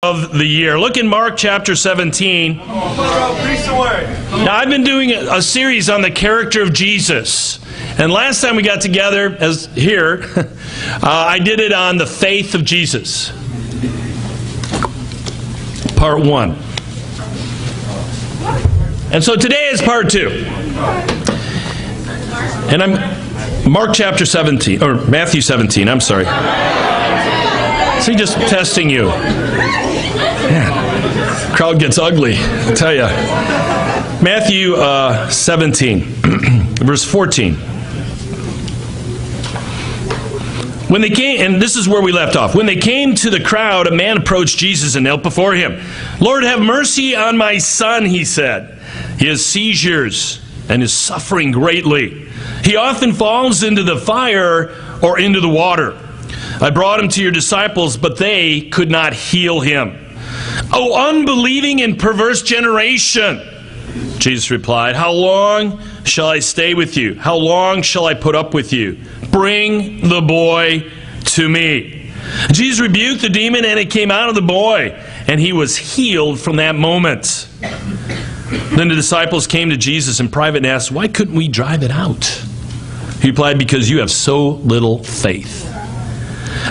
of the year. Look in Mark chapter 17. Now, I've been doing a series on the character of Jesus. And last time we got together here, I did it on the faith of Jesus. Part 1. And so today is part 2. And I'm Mark chapter 17, or Matthew 17, I'm sorry. See, just testing you. Man, crowd gets ugly, I tell you. Matthew 17, verse 14. When they came, and this is where we left off. When they came to the crowd, a man approached Jesus and knelt before him. "Lord, have mercy on my son," he said. "He has seizures and is suffering greatly. He often falls into the fire or into the water. I brought him to your disciples, but they could not heal him." "O unbelieving and perverse generation," Jesus replied, "how long shall I stay with you? How long shall I put up with you? Bring the boy to me." Jesus rebuked the demon, and it came out of the boy, and he was healed from that moment. Then the disciples came to Jesus in private and asked, "Why couldn't we drive it out?" He replied, "Because you have so little faith."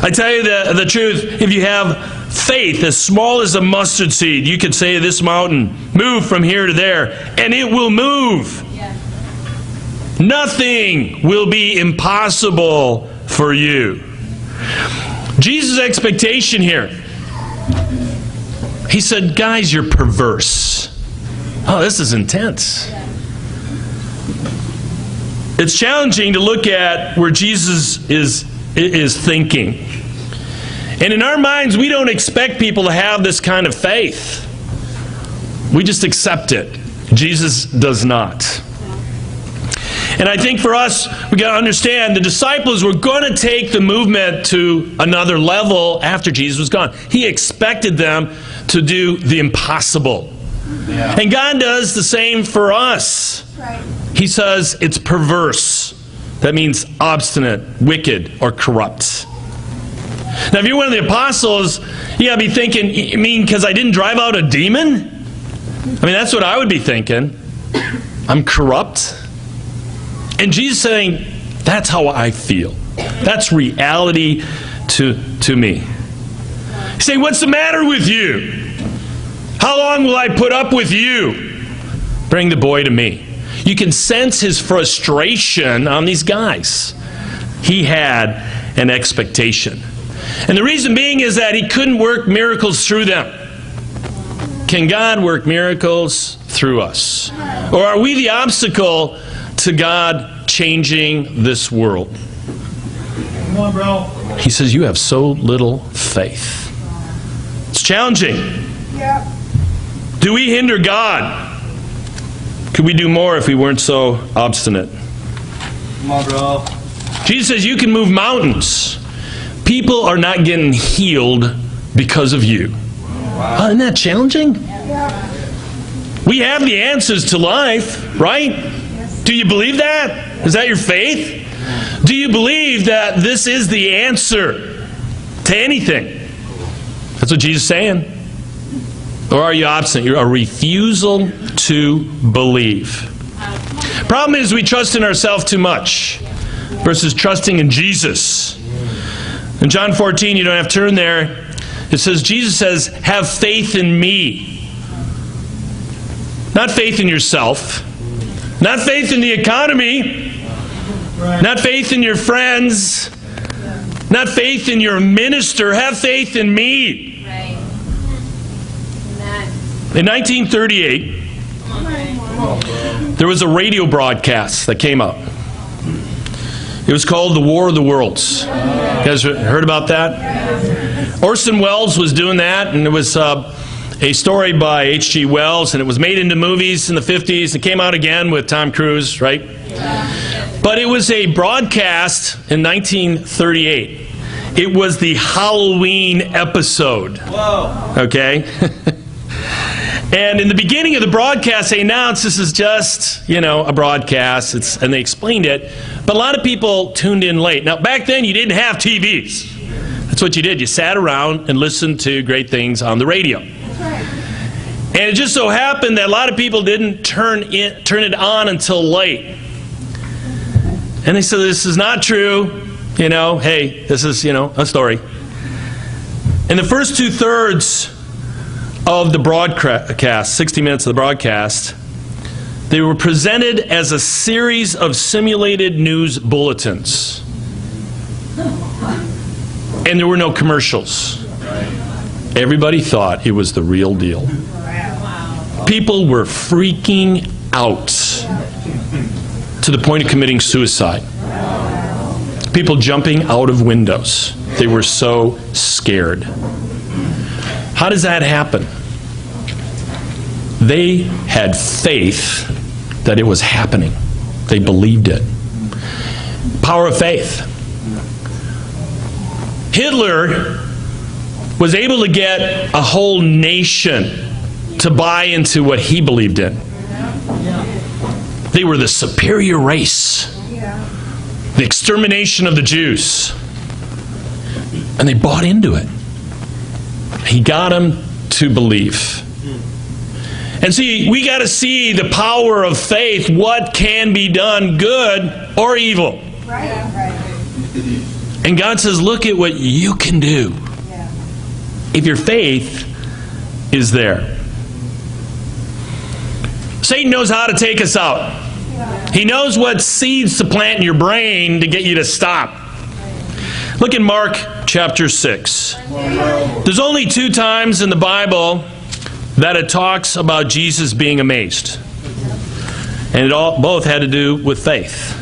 I tell you the truth, if you have faith as small as a mustard seed, you could say to this mountain, "Move from here to there," and it will move. Yeah. Nothing will be impossible for you. Jesus' expectation here, he said, "Guys, you're perverse." Oh, this is intense. It's challenging to look at where Jesus is thinking. And in our minds, we don't expect people to have this kind of faith. We just accept it. Jesus does not. And I think for us, we got to understand the disciples were going to take the movement to another level after Jesus was gone. He expected them to do the impossible. Yeah. And God does the same for us. Right. He says it's perverse. That means obstinate, wicked, or corrupt. Now, if you're one of the apostles, you got to be thinking, you mean because I didn't drive out a demon? I mean, that's what I would be thinking. I'm corrupt. And Jesus saying, that's how I feel. That's reality to me. He's saying, what's the matter with you? How long will I put up with you? Bring the boy to me. You can sense his frustration on these guys. He had an expectation. And the reason being is that he couldn't work miracles through them. Can God work miracles through us? Or are we the obstacle to God changing this world? Come on, bro. He says, you have so little faith. It's challenging. Yeah. Do we hinder God? Could we do more if we weren't so obstinate? Come on, bro. Jesus says you can move mountains. People are not getting healed because of you. Wow. Isn't that challenging? Yeah. We have the answers to life, right? Yes. Do you believe that? Is that your faith? Do you believe that this is the answer to anything? That's what Jesus is saying. Or are you obstinate? You're a refusal to believe. Problem is we trust in ourselves too much versus trusting in Jesus. In John 14, you don't have to turn there. It says, Jesus says, have faith in me. Not faith in yourself. Not faith in the economy. Not faith in your friends. Not faith in your minister. Have faith in me. In 1938, there was a radio broadcast that came up. It was called The War of the Worlds. You guys heard about that? Orson Welles was doing that, and it was a story by H.G. Wells, and it was made into movies in the 50s. It came out again with Tom Cruise, right? But it was a broadcast in 1938. It was the Halloween episode. Okay? And in the beginning of the broadcast, they announced this is just, a broadcast, and they explained it. But a lot of people tuned in late. Now, back then, you didn't have TVs. That's what you did. You sat around and listened to great things on the radio. And it just so happened that a lot of people didn't turn it on until late. And they said, this is not true. Hey, this is, a story. In the first 2/3 of the broadcast, 60 minutes of the broadcast, they were presented as a series of simulated news bulletins. And there were no commercials. Everybody thought it was the real deal. People were freaking out to the point of committing suicide. People jumping out of windows. They were so scared. How does that happen? They had faith that it was happening. They believed it. Power of faith. Hitler was able to get a whole nation to buy into what he believed in. They were the superior race. The extermination of the Jews. And they bought into it. He got them to believe. And see, we got to see the power of faith. What can be done, good or evil? And God says, look at what you can do. If your faith is there. Satan knows how to take us out. He knows what seeds to plant in your brain to get you to stop. Look in Mark chapter 6. There's only 2 times in the Bible that it talks about Jesus being amazed. And both had to do with faith.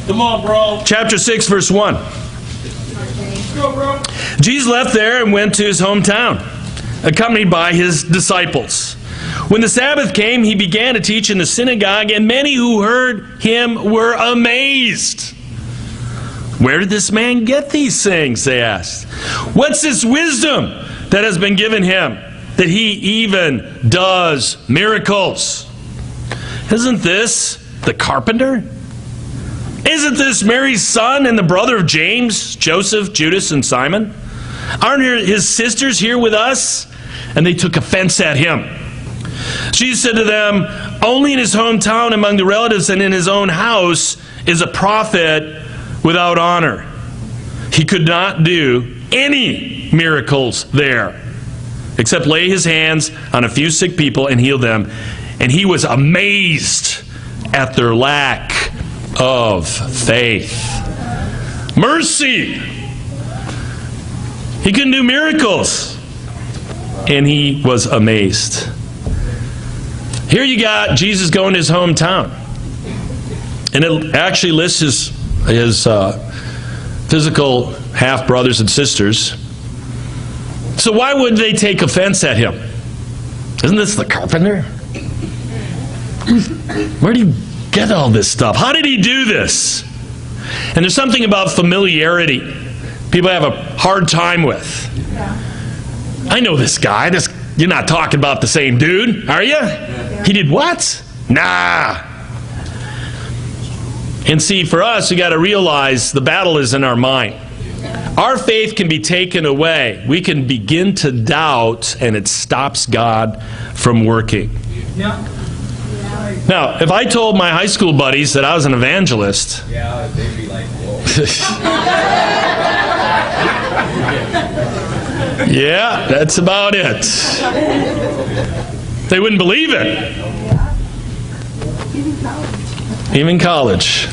Come on, bro. Chapter 6, verse 1. Go, bro. Jesus left there and went to his hometown, accompanied by his disciples. When the Sabbath came, he began to teach in the synagogue, and many who heard him were amazed. Where did this man get these things, they asked. What's this wisdom that has been given him, that he even does miracles? Isn't this the carpenter? Isn't this Mary's son and the brother of James, Joseph, Judas, and Simon? Aren't his sisters here with us? And they took offense at him. Jesus said to them, only in his hometown among the relatives and in his own house is a prophet without honor. He could not do any miracles there, except lay his hands on a few sick people and heal them. And he was amazed at their lack of faith. Mercy! He couldn't do miracles. And he was amazed. Here you got Jesus going to his hometown. And it actually lists his physical half-brothers and sisters. So why would they take offense at him? Isn't this the carpenter? Where did he get all this stuff? How did he do this? And there's something about familiarity people have a hard time with. I know this guy. You're not talking about the same dude, are you? He did what? Nah. And see, for us, we got to realize the battle is in our mind. Our faith can be taken away. We can begin to doubt, and it stops God from working. Now, if I told my high school buddies that I was an evangelist, they'd be like, whoa. Yeah, that's about it. They wouldn't believe it. Even college.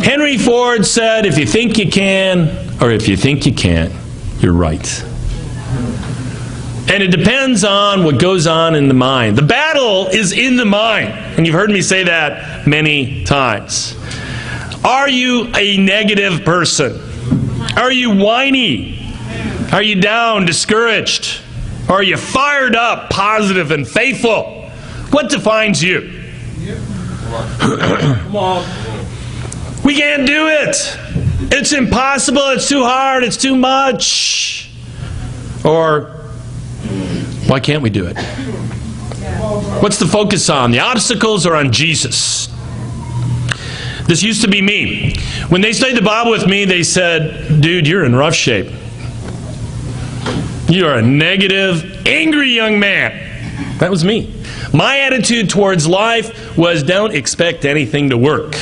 Henry Ford said, if you think you can, or if you think you can't, you're right. And it depends on what goes on in the mind. The battle is in the mind. And you've heard me say that many times. Are you a negative person? Are you whiny? Are you down, discouraged? Or are you fired up, positive, and faithful? What defines you? Come on. We can't do it. It's impossible. It's too hard. It's too much. Or, why can't we do it? What's the focus on? The obstacles or on Jesus? This used to be me. When they studied the Bible with me, they said, dude, you're in rough shape. You are a negative, angry young man. That was me. My attitude towards life was, don't expect anything to work.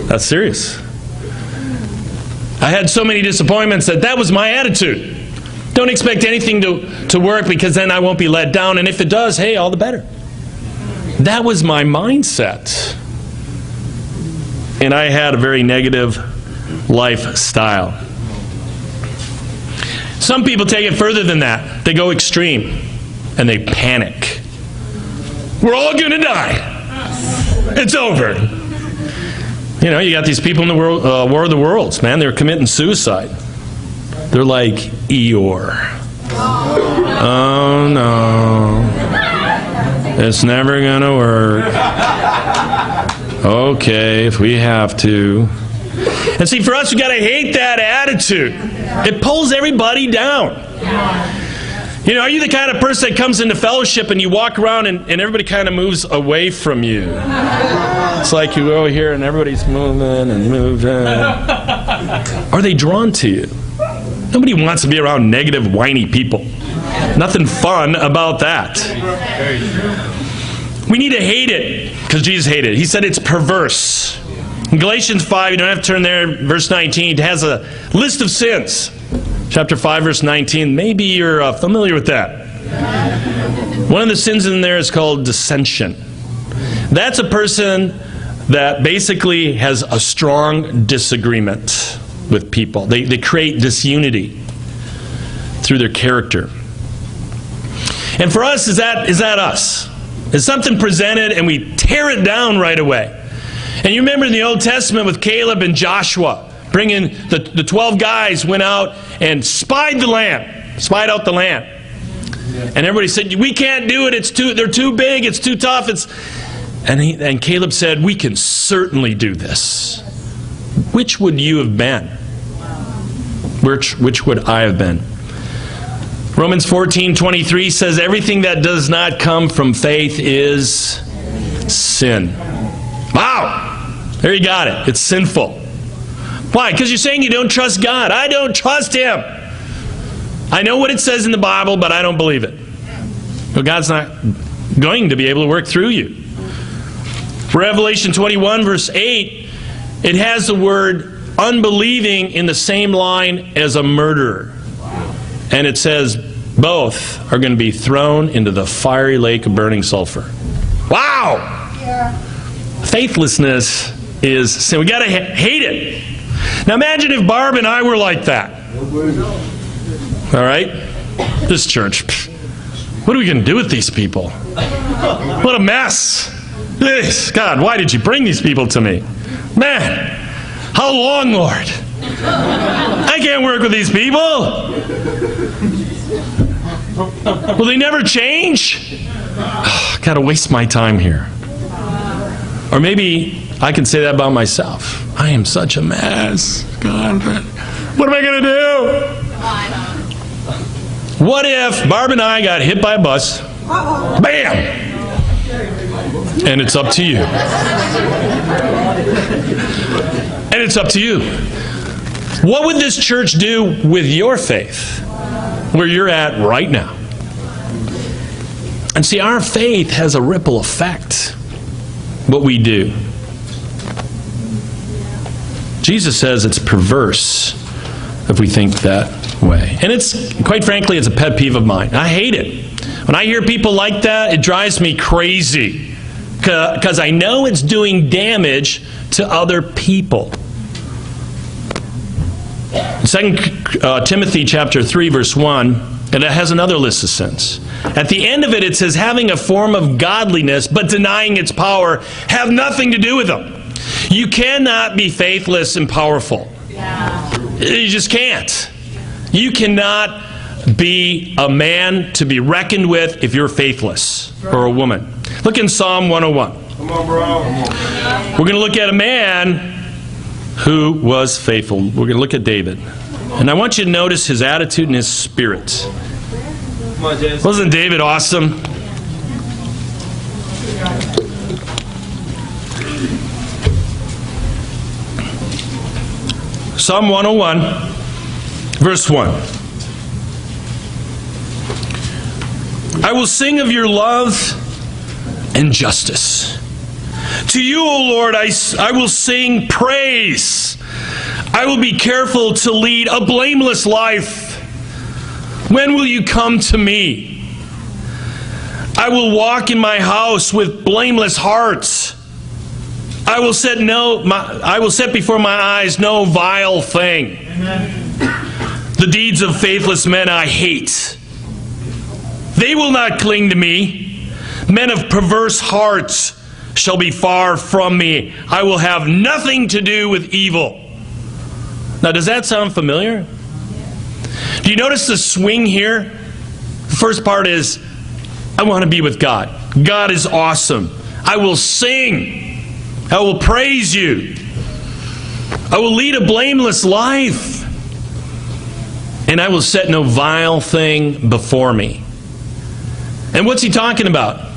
That's serious. I had so many disappointments that was my attitude. Don't expect anything to work, because then I won't be let down. And if it does, hey, all the better. That was my mindset. And I had a very negative lifestyle. Some people take it further than that. They go extreme and they panic. We're all going to die. It's over. You know, you got these people in the world, War of the Worlds, man. They're committing suicide. They're like Eeyore. Oh no. It's never going to work. Okay, if we have to. And see, for us, we got to hate that attitude. It pulls everybody down. You know, are you the kind of person that comes into fellowship and you walk around and everybody kind of moves away from you? It's like you go here and everybody's moving and moving. Are they drawn to you? Nobody wants to be around negative, whiny people. Nothing fun about that. We need to hate it, because Jesus hated it. He said it's perverse. In Galatians 5, you don't have to turn there, verse 19, it has a list of sins. Chapter 5, verse 19. Maybe you're familiar with that. One of the sins in there is called dissension. That's a person that basically has a strong disagreement with people. They create disunity through their character. And for us, is that us? Is something presented and we tear it down right away? And you remember in the Old Testament with Caleb and Joshua, bringing the 12 guys went out and spied out the land. And everybody said, we can't do it, they're too big, it's too tough. And Caleb said, we can certainly do this. Which would you have been? Which would I have been? Romans 14:23 says, everything that does not come from faith is sin. Wow! There you got it. It's sinful. Why? Because you're saying you don't trust God. I don't trust Him. I know what it says in the Bible, but I don't believe it. Well, God's not going to be able to work through you. Revelation 21, verse 8, it has the word unbelieving in the same line as a murderer. And it says both are going to be thrown into the fiery lake of burning sulfur. Wow! Yeah. Faithlessness is sin. We got to hate it. Now imagine if Barb and I were like that. All right? This church. What are we going to do with these people? What a mess. God, why did you bring these people to me? Man, how long, Lord? I can't work with these people. Will they never change? Got to waste my time here. Or maybe I can say that about myself. I am such a mess. God, what am I going to do? What if Barb and I got hit by a bus? Bam! And it's up to you. And it's up to you. What would this church do with your faith, where you're at right now? And see, our faith has a ripple effect, what we do. Jesus says it's perverse if we think that way. And it's, quite frankly, it's a pet peeve of mine. I hate it. When I hear people like that, it drives me crazy, because I know it's doing damage to other people. 2 Timothy chapter 3, verse 1, and it has another list of sins. At the end of it, it says, having a form of godliness, but denying its power, have nothing to do with them. You cannot be faithless and powerful. Yeah. You just can't. You cannot be a man to be reckoned with if you're faithless, or a woman. Look in Psalm 101. Come on, bro. We're going to look at a man who was faithful. We're going to look at David. And I want you to notice his attitude and his spirit. Wasn't David awesome? Psalm 101, verse 1. I will sing of your love and justice. To you, O Lord, I will sing praise. I will be careful to lead a blameless life. When will you come to me? I will walk in my house with blameless hearts. I will set before my eyes no vile thing. Amen. The deeds of faithless men I hate. They will not cling to me. Men of perverse hearts shall be far from me. I will have nothing to do with evil. Now, does that sound familiar? Do you notice the swing here? The first part is, I want to be with God. God is awesome. I will sing. I will praise you. I will lead a blameless life. And I will set no vile thing before me. And what's he talking about?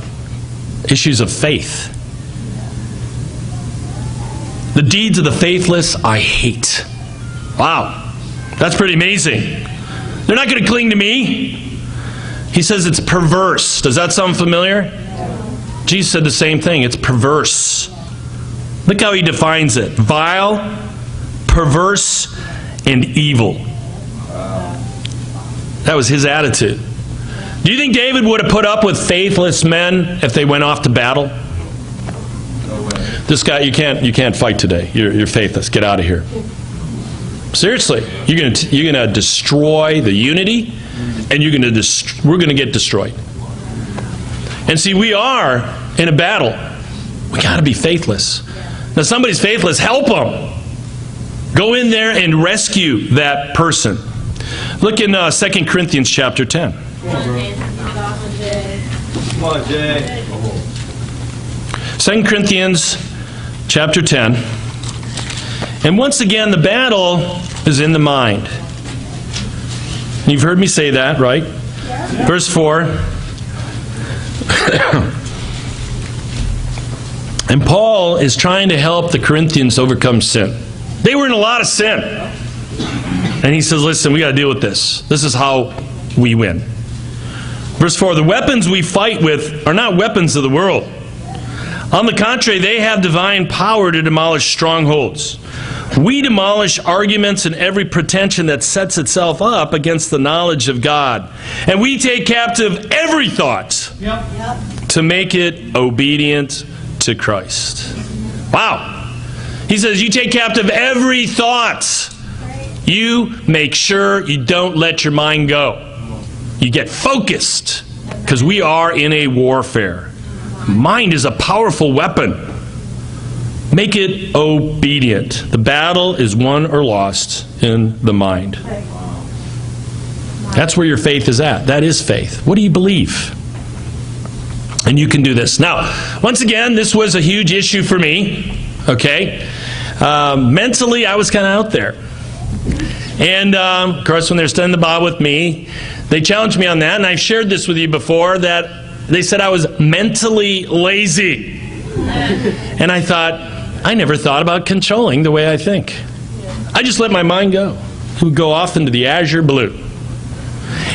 Issues of faith. The deeds of the faithless I hate. Wow, that's pretty amazing. They're not going to cling to me. He says it's perverse. Does that sound familiar? Jesus said the same thing. It's perverse. Look how he defines it. Vile, perverse, and evil. That was his attitude. Do you think David would have put up with faithless men if they went off to battle? No way. This guy, you can't fight today. You're faithless. Get out of here. Seriously, you're going to destroy the unity, and we're going to get destroyed. And see, we are in a battle. We got to be faithless. Now, somebody's faithless. Help them. Go in there and rescue that person. Look in 2 Corinthians chapter 10. Come on, Jay. 2 Corinthians chapter 10. And once again, the battle is in the mind. You've heard me say that, right? Yeah. Verse 4. And Paul is trying to help the Corinthians overcome sin. They were in a lot of sin. And he says, listen, we got to deal with this. This is how we win. Verse 4, the weapons we fight with are not weapons of the world. On the contrary, they have divine power to demolish strongholds. We demolish arguments and every pretension that sets itself up against the knowledge of God. And we take captive every thought to make it obedient to Christ. Wow. He says, you take captive every thought. You make sure you don't let your mind go. You get focused, because we are in a warfare. Mind is a powerful weapon. Make it obedient. The battle is won or lost in the mind. That's where your faith is at. That is faith. What do you believe? And you can do this. Now, once again, this was a huge issue for me. Okay? Mentally, I was kind of out there. And, of course, when they're studying the Bible with me, they challenged me on that. And I've shared this with you before, that they said I was mentally lazy. And I thought, I never thought about controlling the way I think. I just let my mind go. It would go off into the azure blue.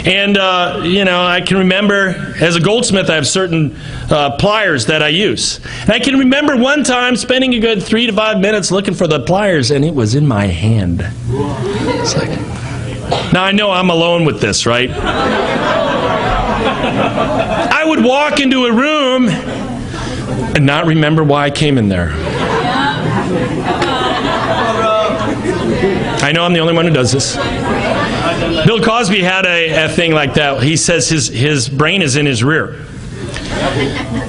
And, I can remember, as a goldsmith, I have certain pliers that I use. And I can remember one time spending a good 3 to 5 minutes looking for the pliers, and it was in my hand. It's like, now I know I'm alone with this, right? I would walk into a room and not remember why I came in there. I know I'm the only one who does this. Bill Cosby had a thing like that. He says his brain is in his rear.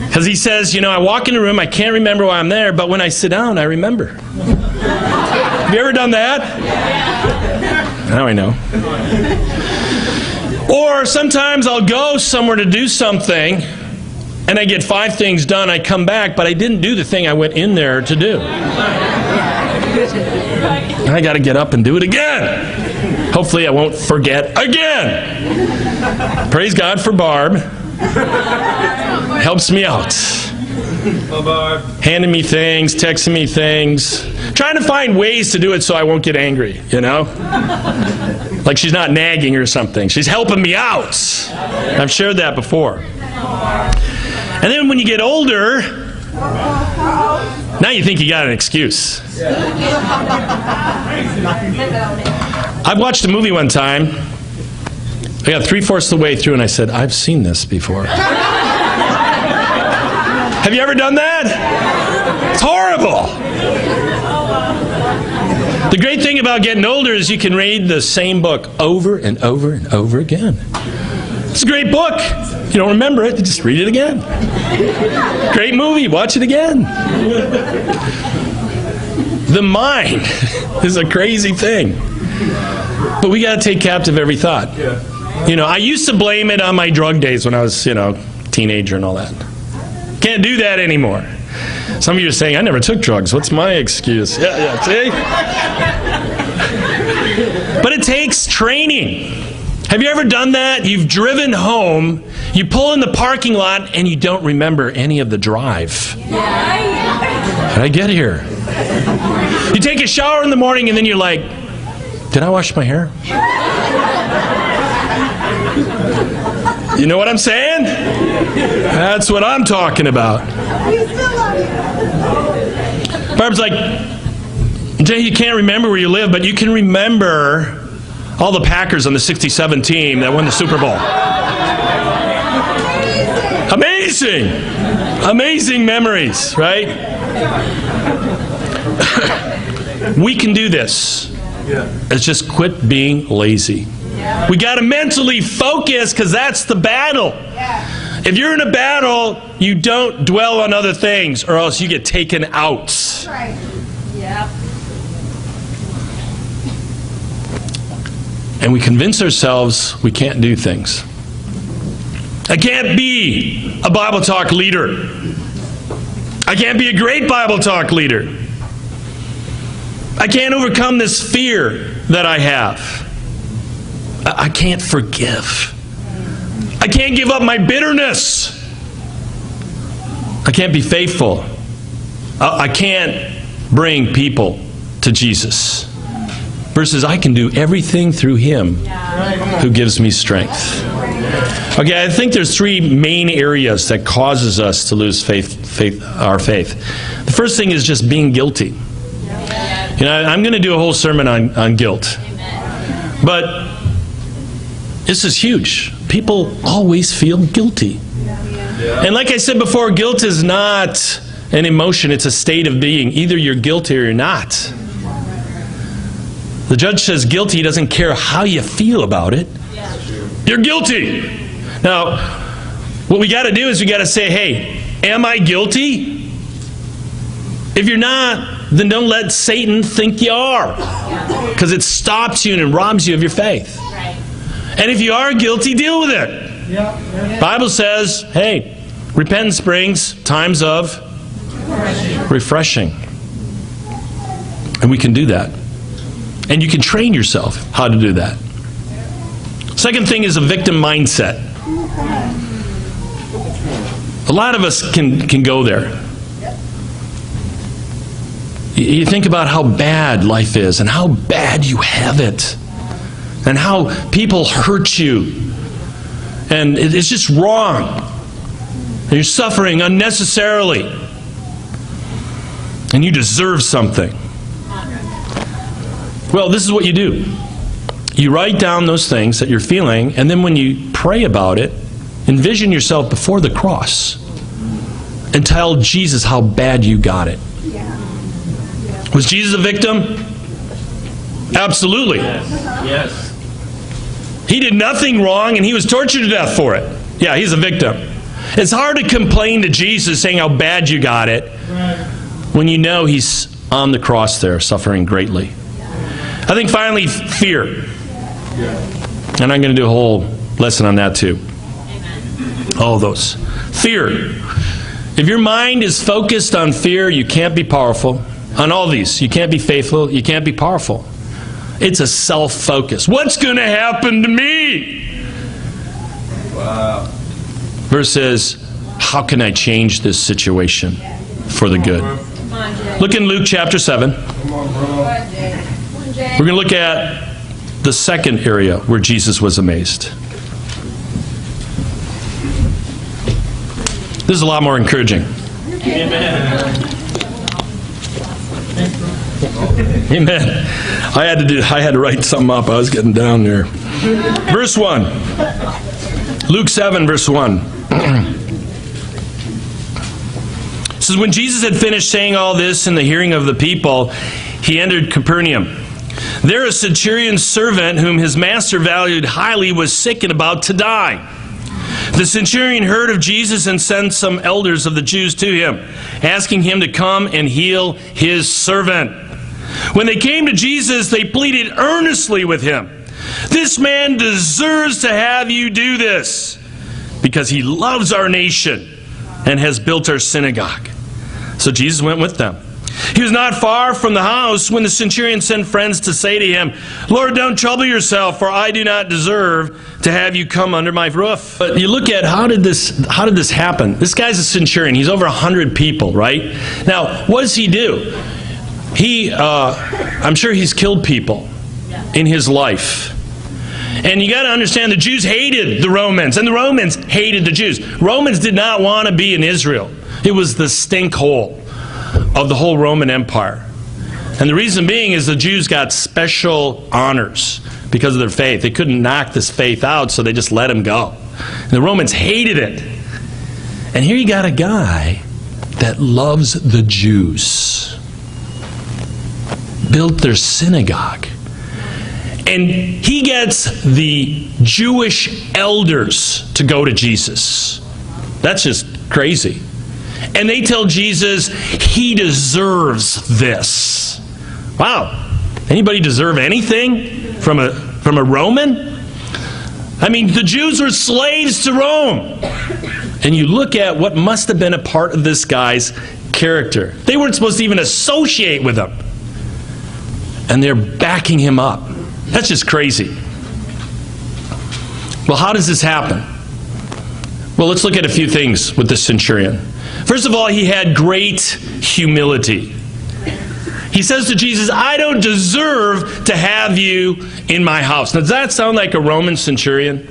Because he says, I walk in a room, I can't remember why I'm there, but when I sit down, I remember. Have you ever done that? Now I know. Or sometimes I'll go somewhere to do something, and I get 5 things done, I come back, but I didn't do the thing I went in there to do. And I got to get up and do it again. Hopefully I won't forget again. Praise God for Barb. Helps me out. Bye-bye. Handing me things, texting me things. Trying to find ways to do it so I won't get angry, you know? Like she's not nagging or something. She's helping me out. I've shared that before. And then when you get older, now you think you got an excuse. I watched a movie one time. I got 3/4 of the way through and I said, I've seen this before. Have you ever done that? It's horrible. The great thing about getting older is you can read the same book over and over and over again. It's a great book. If you don't remember it, just read it again. Great movie, watch it again. The mind is a crazy thing. But we got to take captive every thought. You know, I used to blame it on my drug days when I was, teenager and all that. Can't do that anymore. Some of you are saying, I never took drugs. What's my excuse? Yeah, see? But it takes training. Have you ever done that? You've driven home, you pull in the parking lot, and you don't remember any of the drive. How did I get here? You take a shower in the morning, and then you're like, did I wash my hair? You know what I'm saying? That's what I'm talking about. Barb's like, Jay, you can't remember where you live, but you can remember all the Packers on the '67 team that won the Super Bowl. Amazing! Amazing memories, right? We can do this. It's just quit being lazy. We got to mentally focus because that's the battle. If you're in a battle, you don't dwell on other things or else you get taken out. Right. Yeah. And we convince ourselves we can't do things. I can't be a Bible talk leader. I can't be a great Bible talk leader. I can't overcome this fear that I have. I can't forgive. I can't give up my bitterness. I can't be faithful. I can't bring people to Jesus. Versus I can do everything through Him who gives me strength. Okay, I think there's 3 main areas that causes us to lose our faith. The first thing is just being guilty. I'm going to do a whole sermon on guilt. But this is huge. People always feel guilty. And like I said before, guilt is not an emotion. It's a state of being. Either you're guilty or you're not. The judge says guilty. He doesn't care how you feel about it. You're guilty. Now, what we got to do is we got to say, hey, am I guilty? If you're not, then don't let Satan think you are. Because it stops you and robs you of your faith. And if you are guilty, deal with it. The Bible says, hey, repentance brings times of refreshing. And we can do that. And you can train yourself how to do that. Second thing is a victim mindset. A lot of us can go there. You think about how bad life is and how bad you have it. And how people hurt you. And it's just wrong. And you're suffering unnecessarily. And you deserve something. Well, this is what you do. You write down those things that you're feeling, and then when you pray about it, envision yourself before the cross and tell Jesus how bad you got it. Was Jesus a victim? Absolutely. Yes. He did nothing wrong, and He was tortured to death for it. Yeah, He's a victim. It's hard to complain to Jesus saying how bad you got it when you know He's on the cross there, suffering greatly. I think finally, fear. And I'm going to do a whole lesson on that too. All those. Fear. If your mind is focused on fear, you can't be powerful. On all these, you can't be faithful, you can't be powerful. It's a self-focus. What's going to happen to me? Wow. Versus, how can I change this situation for the good? Come on, Jay. Look in Luke chapter 7. Come on, Jay. Come on, Jay. We're going to look at the second area where Jesus was amazed. This is a lot more encouraging. Amen. Amen. I had to write something up. I was getting down there. Verse 1. Luke 7, verse 1. It says, when Jesus had finished saying all this in the hearing of the people, he entered Capernaum. There a centurion's servant, whom his master valued highly, was sick and about to die. The centurion heard of Jesus and sent some elders of the Jews to him, asking him to come and heal his servant. When they came to Jesus, they pleaded earnestly with him, "This man deserves to have you do this, because he loves our nation and has built our synagogue." So Jesus went with them. He was not far from the house when the centurion sent friends to say to him, "Lord, don't trouble yourself, for I do not deserve to have you come under my roof." But you look at how did this happen? This guy's a centurion. He's over 100 people, right? Now, what does he do? I'm sure he's killed people in his life. And you got to understand, the Jews hated the Romans, and the Romans hated the Jews. Romans did not want to be in Israel. It was the stink hole of the whole Roman Empire. And the reason being is the Jews got special honors because of their faith. They couldn't knock this faith out, so they just let him go. And the Romans hated it. And here you got a guy that loves the Jews, built their synagogue. And he gets the Jewish elders to go to Jesus. That's just crazy. And they tell Jesus he deserves this. Wow. Anybody deserve anything from a Roman? I mean, the Jews were slaves to Rome. And you look at what must have been a part of this guy's character. They weren't supposed to even associate with him. And they're backing him up. That's just crazy. Well, how does this happen? Well, let's look at a few things with this centurion. First of all, he had great humility. He says to Jesus, "I don't deserve to have you in my house." Now, does that sound like a Roman centurion?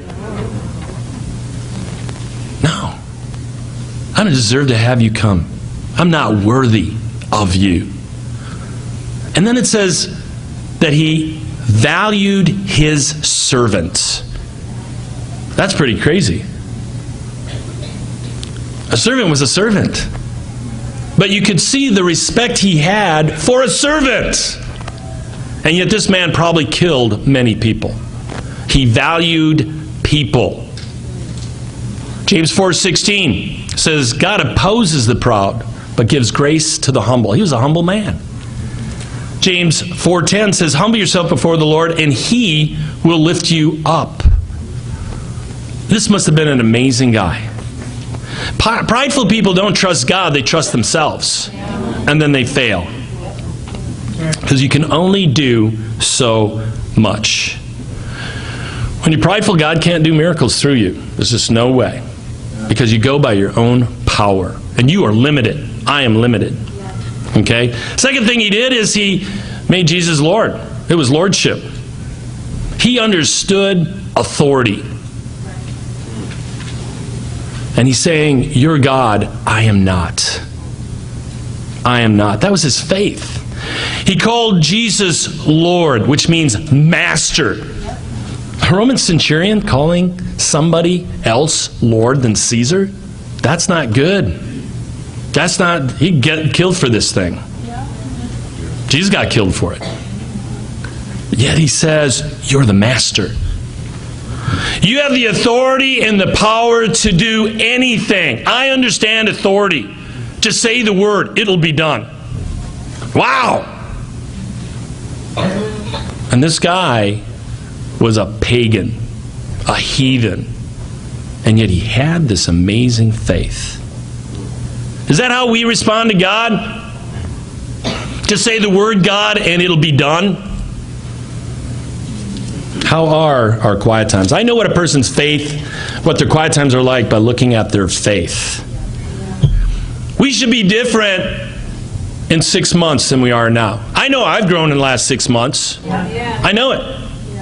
No. I don't deserve to have you come. I'm not worthy of you. And then it says that he valued his servant. That's pretty crazy. A servant was a servant. But you could see the respect he had for a servant. And yet this man probably killed many people. He valued people. James 4:16 says, God opposes the proud, but gives grace to the humble. He was a humble man. James 4:10 says, humble yourself before the Lord, and he will lift you up. This must have been an amazing guy. Prideful people don't trust God, they trust themselves. And then they fail. Because you can only do so much. When you're prideful, God can't do miracles through you. There's just no way. Because you go by your own power. And you are limited. I am limited. Okay? Second thing he did is he made Jesus Lord. It was lordship. He understood authority. And he's saying, you're God, I am not. I am not. That was his faith. He called Jesus Lord, which means master. A Roman centurion calling somebody else Lord than Caesar? That's not good. That's not, he'd get killed for this thing. Jesus got killed for it. Yet he says, you're the master. You have the authority and the power to do anything. I understand authority. Just say the word, it'll be done. Wow! And this guy was a pagan, a heathen, and yet he had this amazing faith. Is that how we respond to God? Just say the word God and it'll be done? How are our quiet times? I know what a person's faith, what their quiet times are like by looking at their faith. We should be different in 6 months than we are now. I know I've grown in the last 6 months. Yeah. I know it.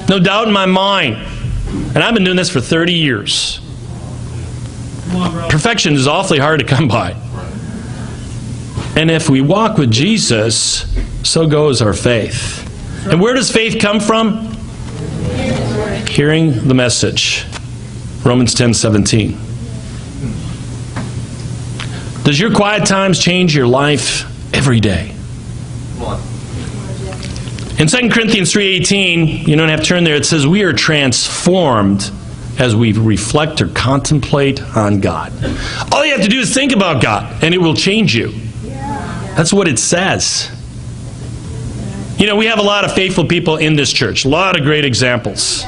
No doubt in my mind. And I've been doing this for 30 years. Perfection is awfully hard to come by. And if we walk with Jesus, so goes our faith. And where does faith come from? Hearing the message. Romans 10:17. Does your quiet times change your life every day? In 2 Corinthians 3:18, you don't have to turn there, it says we are transformed as we reflect or contemplate on God. All you have to do is think about God, and it will change you. That's what it says. You know, we have a lot of faithful people in this church. A lot of great examples.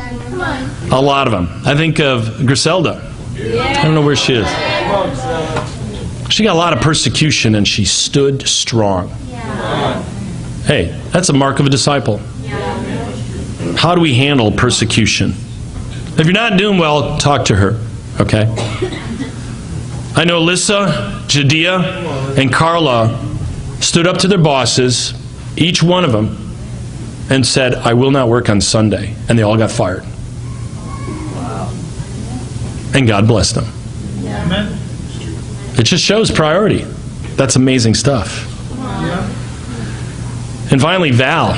A lot of them. I think of Griselda. I don't know where she is. She got a lot of persecution, and she stood strong. Hey, that's a mark of a disciple. How do we handle persecution? If you're not doing well, talk to her, okay? I know Alyssa, Jadea, and Carla stood up to their bosses, each one of them, and said, I will not work on Sunday. And they all got fired. And God blessed them. It just shows priority. That's amazing stuff. And finally, Val.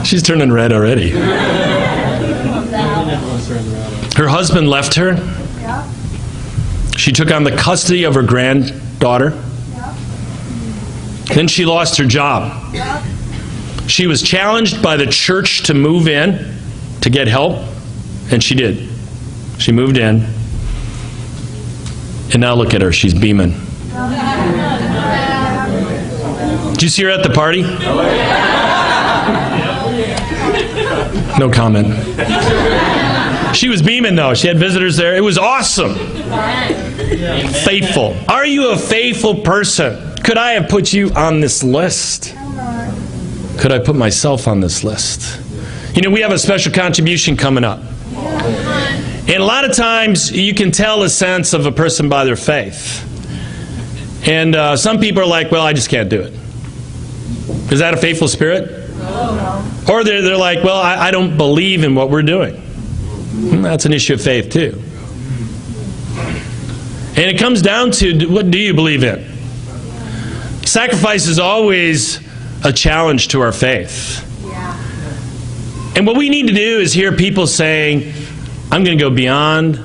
She's turning red already. Her husband left her. She took on the custody of her granddaughter. Then she lost her job. She was challenged by the church to move in to get help, and she did. She moved in. And now look at her, she's beaming. Did you see her at the party? No comment. She was beaming though. She had visitors there. It was awesome. Faithful. Are you a faithful person? Could I have put you on this list? Could I put myself on this list? You know, we have a special contribution coming up. And a lot of times you can tell a sense of a person by their faith. And some people are like, well, I just can't do it. Is that a faithful spirit? No. Or they're like, well, I don't believe in what we're doing. That's an issue of faith too. And it comes down to, what do you believe in? Sacrifice is always a challenge to our faith. And what we need to do is hear people saying, I'm going to go beyond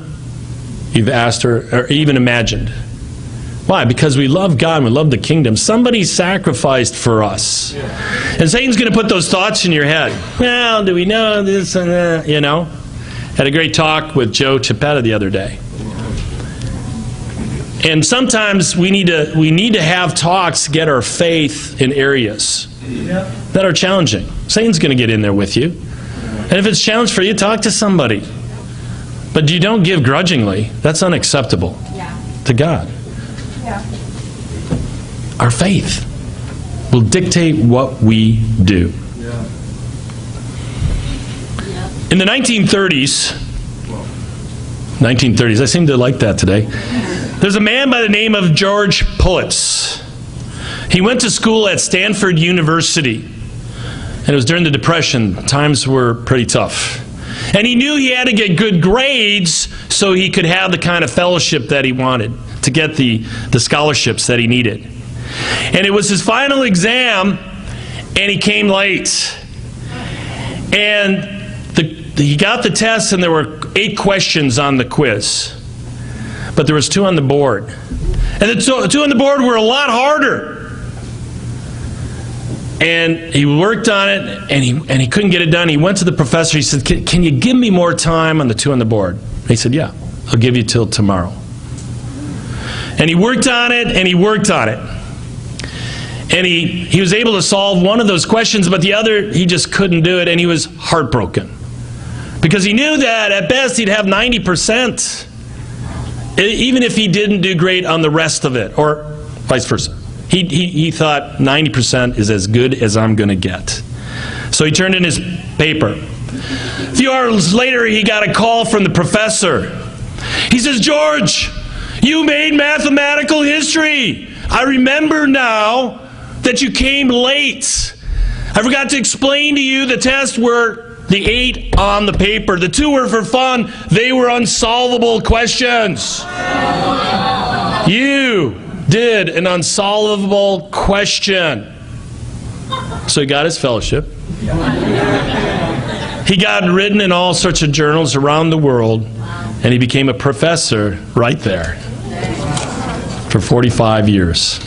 you've asked or even imagined. Why? Because we love God and we love the kingdom. Somebody sacrificed for us. And Satan's going to put those thoughts in your head. Well, do we know this and that? You know? Had a great talk with Joe Chiapetta the other day. And sometimes we need to have talks to get our faith in areas that are challenging. Satan's going to get in there with you. And if it's a challenge for you, talk to somebody. But you don't give grudgingly. That's unacceptable to God. Our faith will dictate what we do. In the 1930s, I seem to like that today, there's a man by the name of George Pulitz. He went to school at Stanford University, and it was during the Depression. Times were pretty tough. And he knew he had to get good grades so he could have the kind of fellowship that he wanted, to get the scholarships that he needed. And it was his final exam, and he came late. And he got the test, and there were 8 questions on the quiz. But there was 2 on the board. And the 2 on the board were a lot harder. And he worked on it, and he couldn't get it done. He went to the professor. He said, can you give me more time on the 2 on the board? And he said, yeah, I'll give you till tomorrow. And he worked on it, and he worked on it. And he was able to solve one of those questions, but the other, he just couldn't do it, and he was heartbroken. Because he knew that at best he'd have 90%, even if he didn't do great on the rest of it, or vice versa. He thought 90% is as good as I'm going to get. So he turned in his paper. A few hours later, he got a call from the professor. He says, George, You made mathematical history. I remember now that you came late. I forgot to explain to you the tests were the 8 on the paper. The 2 were for fun. They were unsolvable questions. You did an unsolvable question. So he got his fellowship. He got written in all sorts of journals around the world, and he became a professor right there for 45 years.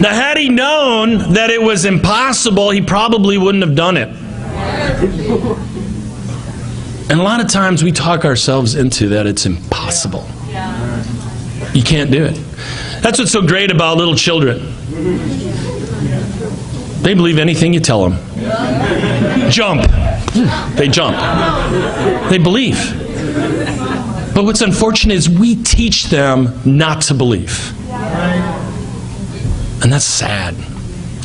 Now, had he known that it was impossible, he probably wouldn't have done it. And a lot of times we talk ourselves into that it's impossible. You can't do it. That's what's so great about little children. They believe anything you tell them. Jump. They jump. They believe. But what's unfortunate is we teach them not to believe. And that's sad.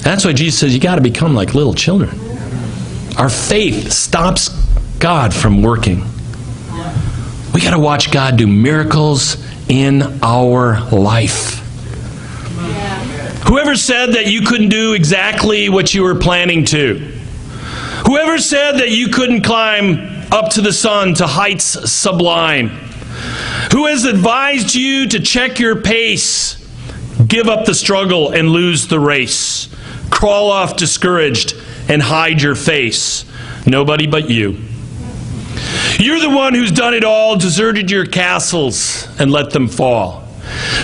That's why Jesus says you got to become like little children. Our faith stops God from working. We got to watch God do miracles in our life. Whoever said that you couldn't do exactly what you were planning to? Whoever said that you couldn't climb up to the sun to heights sublime? Who has advised you to check your pace, give up the struggle and lose the race, crawl off discouraged and hide your face? Nobody but you. You're the one who's done it all, deserted your castles and let them fall.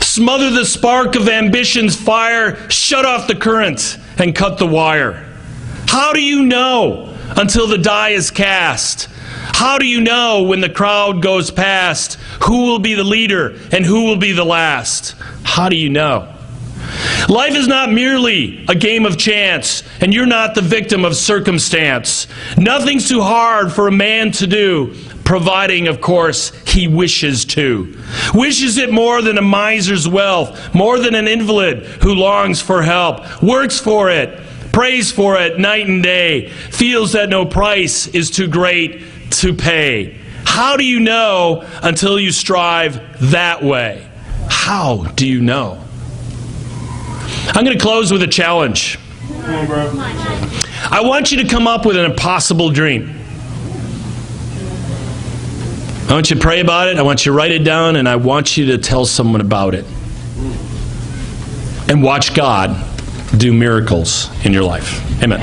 Smother the spark of ambition's fire, shut off the current and cut the wire. How do you know until the die is cast? How do you know when the crowd goes past who will be the leader and who will be the last? How do you know? Life is not merely a game of chance, and you're not the victim of circumstance. Nothing's too hard for a man to do, providing, of course, he wishes to. Wishes it more than a miser's wealth, more than an invalid who longs for help, works for it, prays for it night and day, feels that no price is too great to pay. How do you know until you strive that way? How do you know? I'm going to close with a challenge. I want you to come up with an impossible dream. I want you to pray about it. I want you to write it down, and I want you to tell someone about it. And watch God do miracles in your life. Amen.